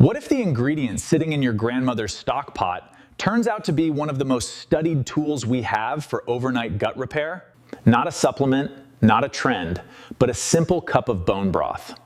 What if the ingredient sitting in your grandmother's stock pot turns out to be one of the most studied tools we have for overnight gut repair? Not a supplement, not a trend, but a simple cup of bone broth.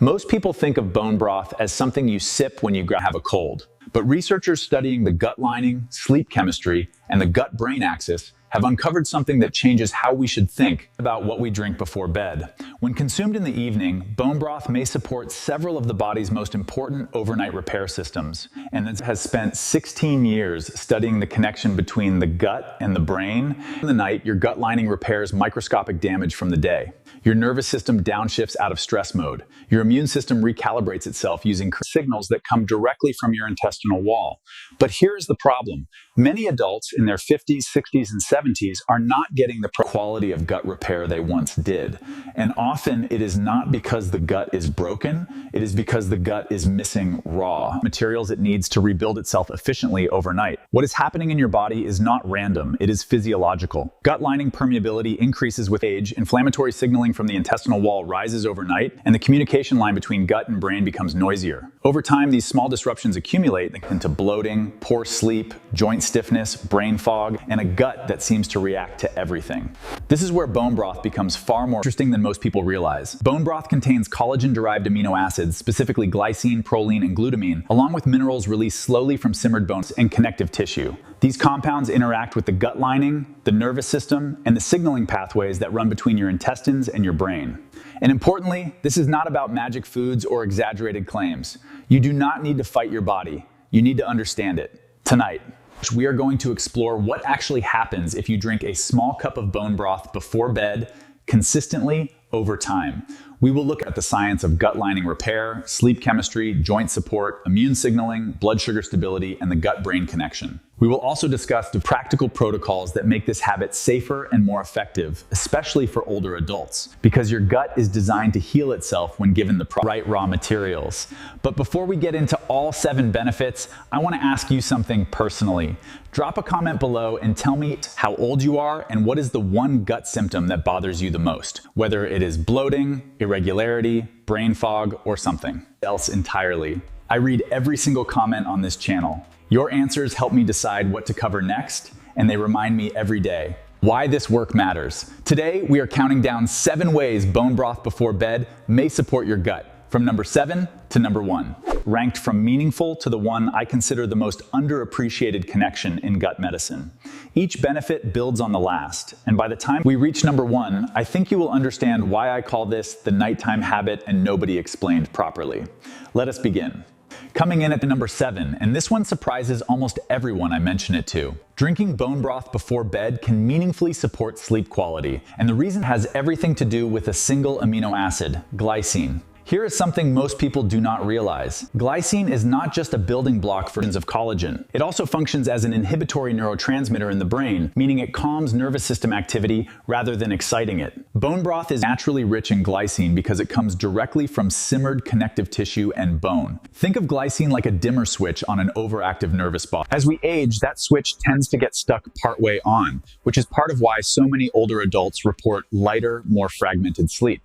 Most people think of bone broth as something you sip when you have a cold, but researchers studying the gut lining, sleep chemistry, and the gut-brain axis have uncovered something that changes how we should think about what we drink before bed. When consumed in the evening, bone broth may support several of the body's most important overnight repair systems, and has spent 16 years studying the connection between the gut and the brain. In the night, your gut lining repairs microscopic damage from the day. Your nervous system downshifts out of stress mode. Your immune system recalibrates itself using signals that come directly from your intestinal wall. But here's the problem. Many adults in their 50s, 60s, and 70s are not getting the quality of gut repair they once did. And often it is not because the gut is broken, it is because the gut is missing raw materials it needs to rebuild itself efficiently overnight. What is happening in your body is not random, it is physiological. Gut lining permeability increases with age, inflammatory signaling from the intestinal wall rises overnight, and the communication line between gut and brain becomes noisier. Over time, these small disruptions accumulate into bloating, poor sleep, joint stiffness, brain fog, and a gut that seems to react to everything. This is where bone broth becomes far more interesting than most people realize. Bone broth contains collagen-derived amino acids, specifically glycine, proline, and glutamine, along with minerals released slowly from simmered bones and connective tissue. These compounds interact with the gut lining, the nervous system, and the signaling pathways that run between your intestines and your brain. And importantly, this is not about magic foods or exaggerated claims. You do not need to fight your body. You need to understand it. Tonight, we are going to explore what actually happens if you drink a small cup of bone broth before bed, consistently over time. We will look at the science of gut lining repair, sleep chemistry, joint support, immune signaling, blood sugar stability, and the gut-brain connection. We will also discuss the practical protocols that make this habit safer and more effective, especially for older adults, because your gut is designed to heal itself when given the right raw materials. But before we get into all 7 benefits, I want to ask you something personally. Drop a comment below and tell me how old you are and what is the one gut symptom that bothers you the most, whether it is bloating, irregularity, brain fog, or something else entirely. I read every single comment on this channel. Your answers help me decide what to cover next, and they remind me every day why this work matters. Today, we are counting down 7 ways bone broth before bed may support your gut, from number 7 to number 1. Ranked from meaningful to the one I consider the most underappreciated connection in gut medicine. Each benefit builds on the last, and by the time we reach number 1, I think you will understand why I call this the nighttime habit and nobody explained properly. Let us begin. Coming in at the number 7, and this one surprises almost everyone I mention it to. Drinking bone broth before bed can meaningfully support sleep quality, and the reason has everything to do with a single amino acid, glycine. Here is something most people do not realize. Glycine is not just a building block for of collagen. It also functions as an inhibitory neurotransmitter in the brain, meaning it calms nervous system activity rather than exciting it. Bone broth is naturally rich in glycine because it comes directly from simmered connective tissue and bone. Think of glycine like a dimmer switch on an overactive nervous body. As we age, that switch tends to get stuck partway on, which is part of why so many older adults report lighter, more fragmented sleep.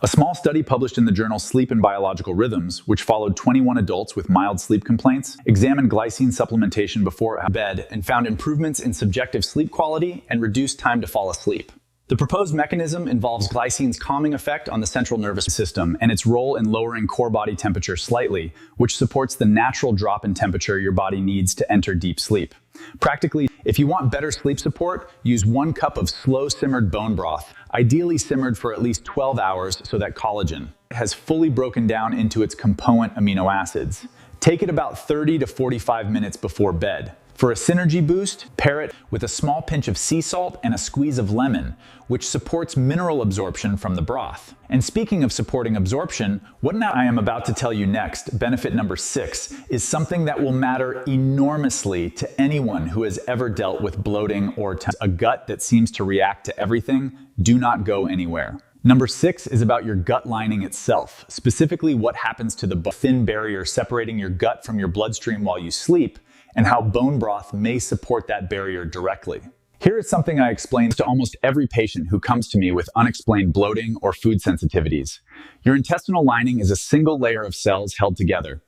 A small study published in the journal Sleep and Biological Rhythms, which followed 21 adults with mild sleep complaints, examined glycine supplementation before bed and found improvements in subjective sleep quality and reduced time to fall asleep. The proposed mechanism involves glycine's calming effect on the central nervous system and its role in lowering core body temperature slightly, which supports the natural drop in temperature your body needs to enter deep sleep. Practically, if you want better sleep support, use 1 cup of slow simmered bone broth, ideally simmered for at least 12 hours so that collagen has fully broken down into its component amino acids. Take it about 30 to 45 minutes before bed. For a synergy boost, pair it with a small pinch of sea salt and a squeeze of lemon, which supports mineral absorption from the broth. And speaking of supporting absorption, what I am about to tell you next, benefit number 6, is something that will matter enormously to anyone who has ever dealt with bloating or a gut that seems to react to everything. Do not go anywhere. Number 6 is about your gut lining itself, specifically what happens to the thin barrier separating your gut from your bloodstream while you sleep, and how bone broth may support that barrier directly. Here is something I explain to almost every patient who comes to me with unexplained bloating or food sensitivities. Your intestinal lining is a single layer of cells held together.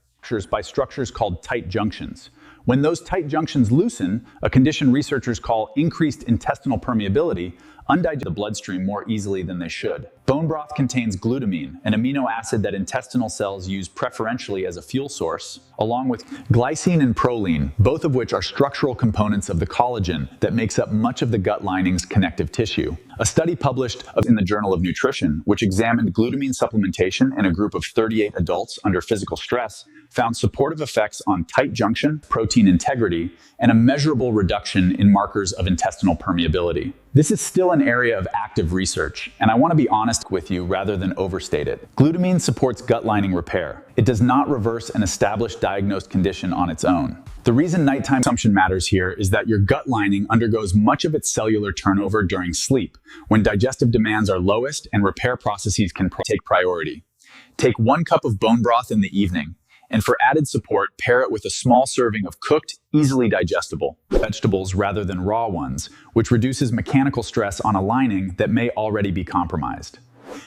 by structures called tight junctions. When those tight junctions loosen, a condition researchers call increased intestinal permeability, undigested the bloodstream more easily than they should. Bone broth contains glutamine, an amino acid that intestinal cells use preferentially as a fuel source, along with glycine and proline, both of which are structural components of the collagen that makes up much of the gut lining's connective tissue. A study published in the Journal of Nutrition, which examined glutamine supplementation in a group of 38 adults under physical stress, found supportive effects on tight junction, protein integrity, and a measurable reduction in markers of intestinal permeability. This is still an area of active research, and I want to be honest with you rather than overstate it. Glutamine supports gut lining repair. It does not reverse an established diagnosed condition on its own. The reason nighttime consumption matters here is that your gut lining undergoes much of its cellular turnover during sleep, when digestive demands are lowest and repair processes can take priority. Take 1 cup of bone broth in the evening, and for added support, pair it with a small serving of cooked, easily digestible vegetables rather than raw ones, which reduces mechanical stress on a lining that may already be compromised.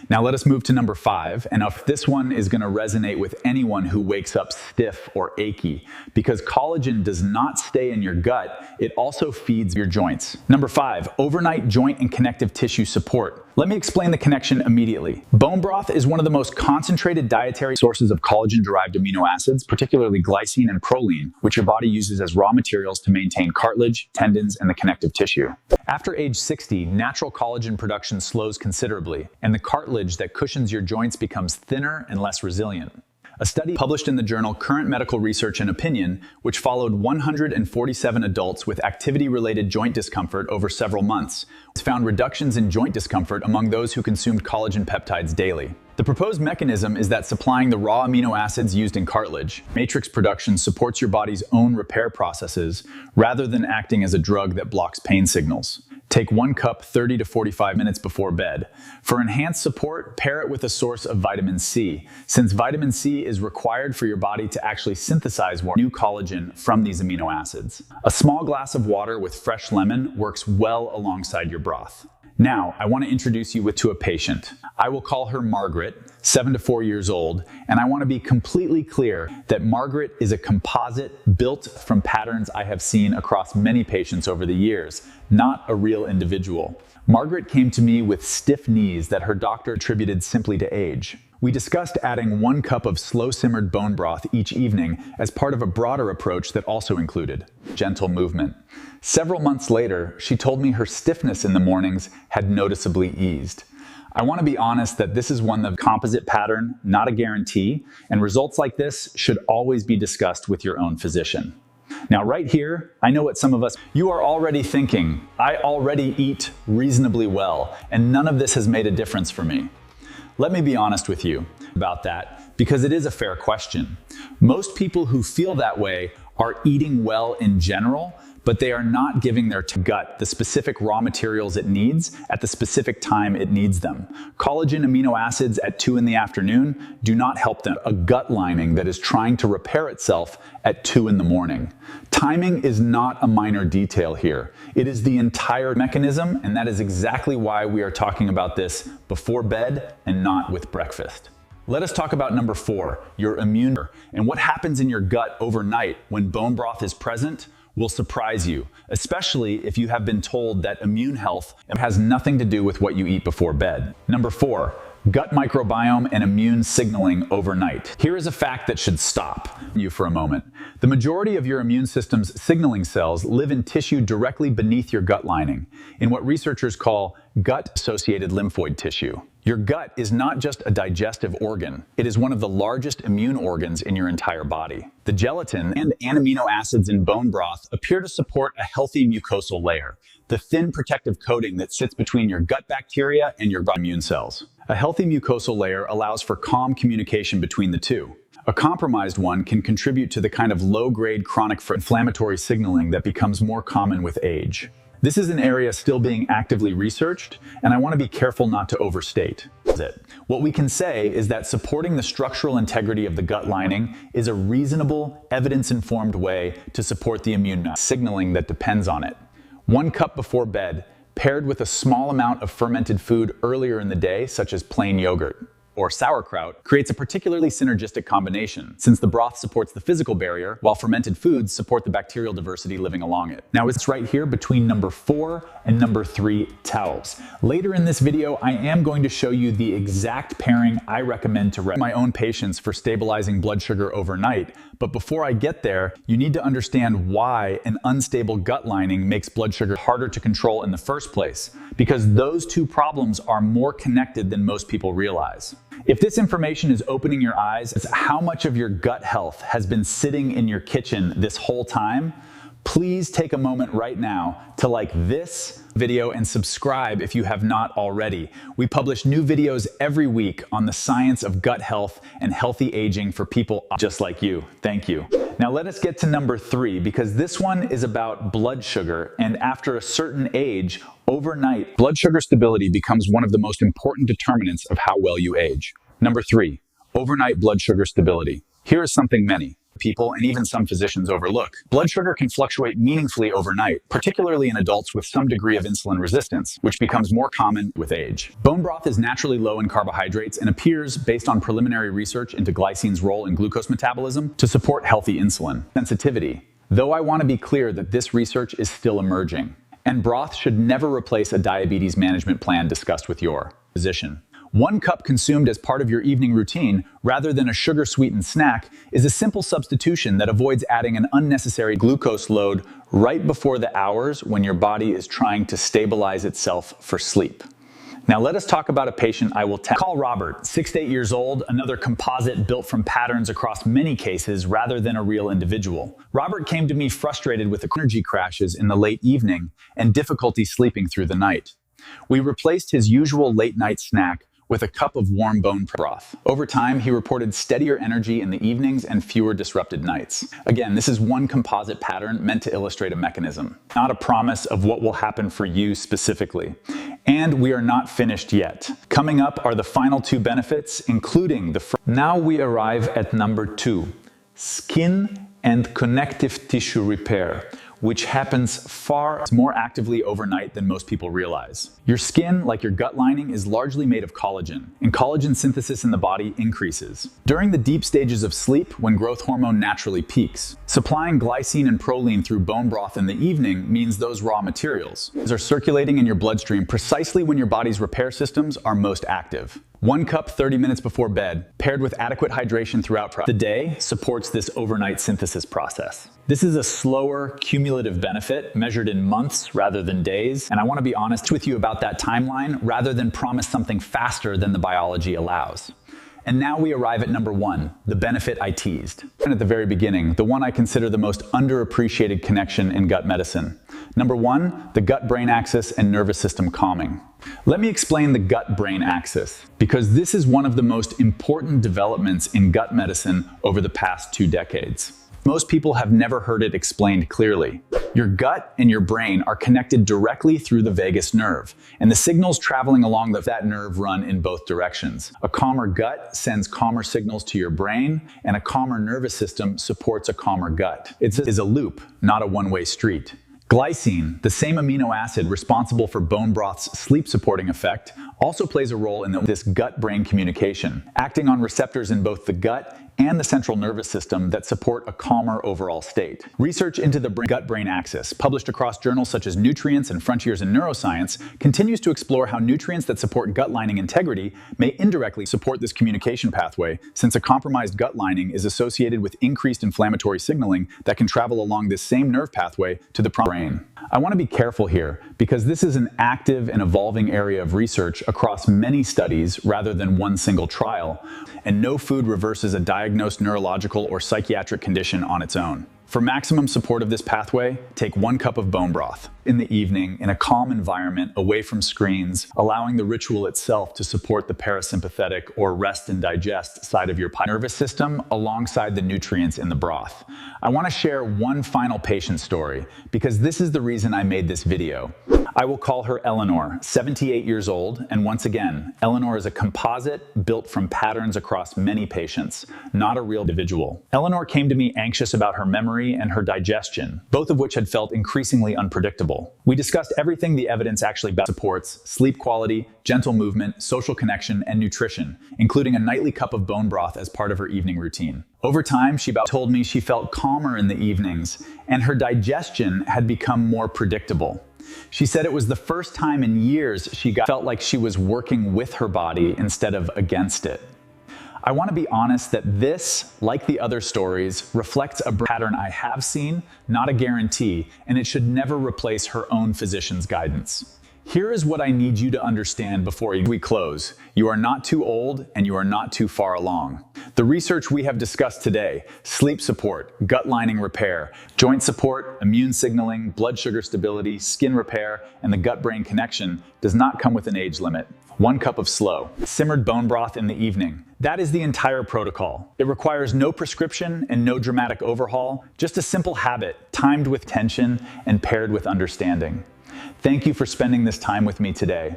Now let us move to number 5, and if this one is going to resonate with anyone who wakes up stiff or achy, because collagen does not stay in your gut, it also feeds your joints. Number 5, overnight joint and connective tissue support. Let me explain the connection immediately. Bone broth is one of the most concentrated dietary sources of collagen-derived amino acids, particularly glycine and proline, which your body uses as raw materials to maintain cartilage, tendons, and the connective tissue. After age 60, natural collagen production slows considerably, and the cartilage that cushions your joints becomes thinner and less resilient. A study published in the journal Current Medical Research and Opinion, which followed 147 adults with activity-related joint discomfort over several months, found reductions in joint discomfort among those who consumed collagen peptides daily. The proposed mechanism is that supplying the raw amino acids used in cartilage, matrix production supports your body's own repair processes rather than acting as a drug that blocks pain signals. Take 1 cup 30 to 45 minutes before bed. For enhanced support, pair it with a source of vitamin C, since vitamin C is required for your body to actually synthesize new collagen from these amino acids. A small glass of water with fresh lemon works well alongside your broth. Now, I want to introduce you to a patient. I will call her Margaret, 7 to 4 years old, and I want to be completely clear that Margaret is a composite built from patterns I have seen across many patients over the years, not a real individual. Margaret came to me with stiff knees that her doctor attributed simply to age. We discussed adding 1 cup of slow-simmered bone broth each evening as part of a broader approach that also included gentle movement. Several months later, she told me her stiffness in the mornings had noticeably eased. I want to be honest that this is one of the composite pattern, not a guarantee, and results like this should always be discussed with your own physician. Now right here, I know what some of us, you are already thinking, I already eat reasonably well, and none of this has made a difference for me. Let me be honest with you about that, because it is a fair question. Most people who feel that way are eating well in general, but they are not giving their gut the specific raw materials it needs at the specific time it needs them. Collagen amino acids at 2 in the afternoon do not help them. A gut lining that is trying to repair itself at 2 in the morning. Timing is not a minor detail here. It is the entire mechanism, and that is exactly why we are talking about this before bed and not with breakfast. Let us talk about number 4, your immune, and what happens in your gut overnight when bone broth is present will surprise you, especially if you have been told that immune health has nothing to do with what you eat before bed. Number 4, gut microbiome and immune signaling overnight. Here is a fact that should stop you for a moment. The majority of your immune system's signaling cells live in tissue directly beneath your gut lining, in what researchers call gut-associated lymphoid tissue. Your gut is not just a digestive organ, it is one of the largest immune organs in your entire body. The gelatin and amino acids in bone broth appear to support a healthy mucosal layer, the thin protective coating that sits between your gut bacteria and your immune cells. A healthy mucosal layer allows for calm communication between the two. A compromised one can contribute to the kind of low-grade chronic inflammatory signaling that becomes more common with age. This is an area still being actively researched, and I want to be careful not to overstate it. What we can say is that supporting the structural integrity of the gut lining is a reasonable, evidence-informed way to support the immune signaling that depends on it. 1 cup before bed, paired with a small amount of fermented food earlier in the day, such as plain yogurt. or sauerkraut, creates a particularly synergistic combination, since the broth supports the physical barrier, while fermented foods support the bacterial diversity living along it. Now it's right here between number 4 and number 3 towels. Later in this video, I am going to show you the exact pairing I recommend to my own patients for stabilizing blood sugar overnight. But before I get there, you need to understand why an unstable gut lining makes blood sugar harder to control in the first place, because those two problems are more connected than most people realize. If this information is opening your eyes as how much of your gut health has been sitting in your kitchen this whole time, please take a moment right now to like this video and subscribe if you have not already. We publish new videos every week on the science of gut health and healthy aging for people just like you. Thank you. Now let us get to number 3, because this one is about blood sugar, and after a certain age, overnight, blood sugar stability becomes one of the most important determinants of how well you age. Number 3, overnight blood sugar stability. Here is something many people and even some physicians overlook. Blood sugar can fluctuate meaningfully overnight, particularly in adults with some degree of insulin resistance, which becomes more common with age. Bone broth is naturally low in carbohydrates and appears, based on preliminary research into glycine's role in glucose metabolism, to support healthy insulin sensitivity. Though I want to be clear that this research is still emerging, and broth should never replace a diabetes management plan discussed with your physician. 1 cup consumed as part of your evening routine, rather than a sugar-sweetened snack, is a simple substitution that avoids adding an unnecessary glucose load right before the hours when your body is trying to stabilize itself for sleep. Now let us talk about a patient I will call Robert, 6 to 8 years old, another composite built from patterns across many cases rather than a real individual. Robert came to me frustrated with energy crashes in the late evening and difficulty sleeping through the night. We replaced his usual late-night snack with a cup of warm bone broth. Over time, he reported steadier energy in the evenings and fewer disrupted nights. Again, this is one composite pattern meant to illustrate a mechanism, not a promise of what will happen for you specifically. And we are not finished yet. Coming up are the final 2 benefits, including the Now we arrive at number 2, skin and connective tissue repair, which happens far more actively overnight than most people realize. Your skin, like your gut lining, is largely made of collagen, and collagen synthesis in the body increases during the deep stages of sleep when growth hormone naturally peaks. Supplying glycine and proline through bone broth in the evening means those raw materials are circulating in your bloodstream precisely when your body's repair systems are most active. 1 cup 30 minutes before bed, paired with adequate hydration throughout the day, supports this overnight synthesis process. This is a slower, cumulative benefit measured in months rather than days, and I want to be honest with you about that timeline rather than promise something faster than the biology allows. And now we arrive at number 1, the benefit I teased. And at the very beginning, the one I consider the most underappreciated connection in gut medicine. Number 1, the gut-brain axis and nervous system calming. Let me explain the gut-brain axis, because this is one of the most important developments in gut medicine over the past 2 decades. Most people have never heard it explained clearly. Your gut and your brain are connected directly through the vagus nerve, and the signals traveling along that nerve run in both directions. A calmer gut sends calmer signals to your brain, and a calmer nervous system supports a calmer gut. It is a loop, not a one-way street. Glycine, the same amino acid responsible for bone broth's sleep-supporting effect, also plays a role in this gut-brain communication, acting on receptors in both the gut and the central nervous system that support a calmer overall state. Research into the gut-brain axis, published across journals such as Nutrients and Frontiers in Neuroscience, continues to explore how nutrients that support gut lining integrity may indirectly support this communication pathway, since a compromised gut lining is associated with increased inflammatory signaling that can travel along this same nerve pathway to the brain. I want to be careful here, because this is an active and evolving area of research across many studies rather than one single trial, and no food reverses a diagnosed neurological or psychiatric condition on its own. For maximum support of this pathway, take 1 cup of bone broth in the evening in a calm environment away from screens, allowing the ritual itself to support the parasympathetic or rest and digest side of your nervous system alongside the nutrients in the broth. I want to share one final patient story, because this is the reason I made this video. I will call her Eleanor, 78 years old, and once again, Eleanor is a composite built from patterns across many patients, not a real individual. Eleanor came to me anxious about her memory memory and her digestion, both of which had felt increasingly unpredictable. We discussed everything the evidence actually supports: sleep quality, gentle movement, social connection, and nutrition, including a nightly cup of bone broth as part of her evening routine. Over time, she told me she felt calmer in the evenings, and her digestion had become more predictable. She said it was the first time in years she felt like she was working with her body instead of against it. I want to be honest that this, like the other stories, reflects a pattern I have seen, not a guarantee, and it should never replace her own physician's guidance. Here is what I need you to understand before we close. You are not too old and you are not too far along. The research we have discussed today, sleep support, gut lining repair, joint support, immune signaling, blood sugar stability, skin repair, and the gut-brain connection, does not come with an age limit. 1 cup of slow, simmered bone broth in the evening. That is the entire protocol. It requires no prescription and no dramatic overhaul, just a simple habit, timed with tension and paired with understanding. Thank you for spending this time with me today.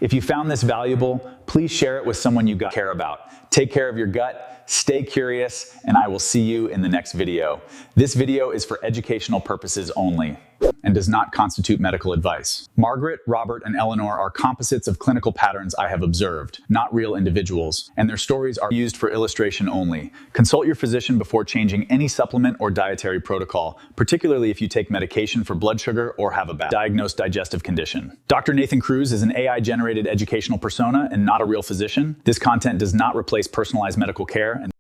If you found this valuable, please share it with someone you care about. Take care of your gut, stay curious, and I will see you in the next video. This video is for educational purposes only and does not constitute medical advice. Margaret, Robert, and Eleanor are composites of clinical patterns I have observed, not real individuals, and their stories are used for illustration only. Consult your physician before changing any supplement or dietary protocol, particularly if you take medication for blood sugar or have a diagnosed digestive condition. Dr. Nathan Cruz is an AI-generated educational persona and not a real physician. This content does not replace personalized medical care and